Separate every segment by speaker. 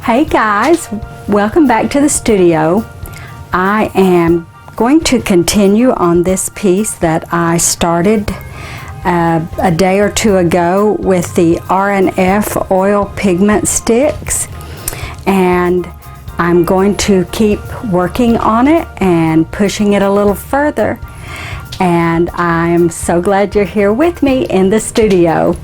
Speaker 1: Hey guys, welcome back to the studio. I am going to continue on this piece that I started a day or two ago with the R&F oil pigment sticks, and I'm going to keep working on it and pushing it a little further, and I'm so glad you're here with me in the studio.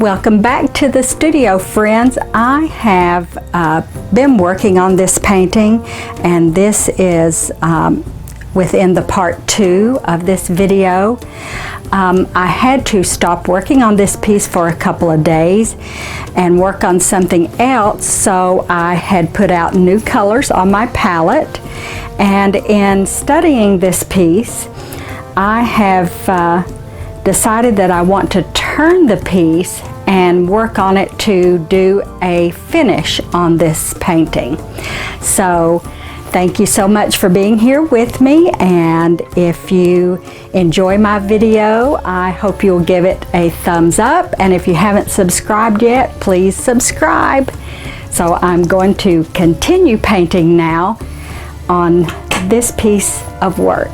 Speaker 1: Welcome back to the studio, friends. I have been working on this painting, and this is within the part 2 of this video. I had to stop working on this piece for a couple of days and work on something else, so I had put out new colors on my palette, and in studying this piece I have decided that I want to turn the piece and work on it to do a finish on this painting. So thank you so much for being here with me, and if you enjoy my video, I hope you'll give it a thumbs up, and if you haven't subscribed yet, please subscribe. So I'm going to continue painting now on this piece of work.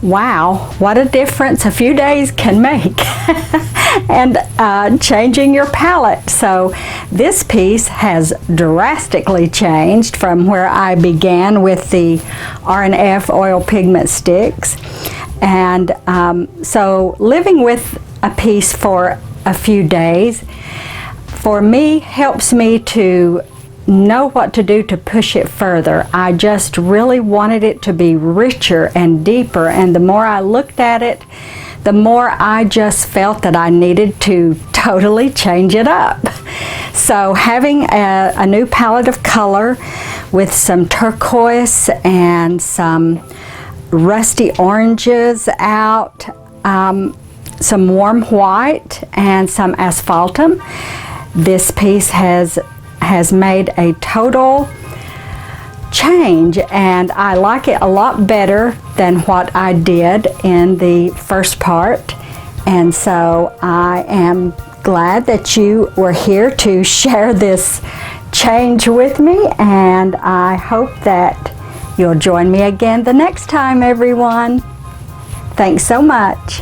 Speaker 1: wow, what a difference a few days can make and changing your palette. So this piece has drastically changed from where I began with the R&F oil pigment sticks. And so living with a piece for a few days for me helps me to know what to do to push it further. I just really wanted it to be richer and deeper, and the more I looked at it, the more I just felt that I needed to totally change it up. So having a new palette of color with some turquoise and some rusty oranges out, some warm white and some asphaltum, this piece has made a total change, and I like it a lot better than what I did in the first part. And so I am glad that you were here to share this change with me, and I hope that you'll join me again the next time, everyone. Thanks so much.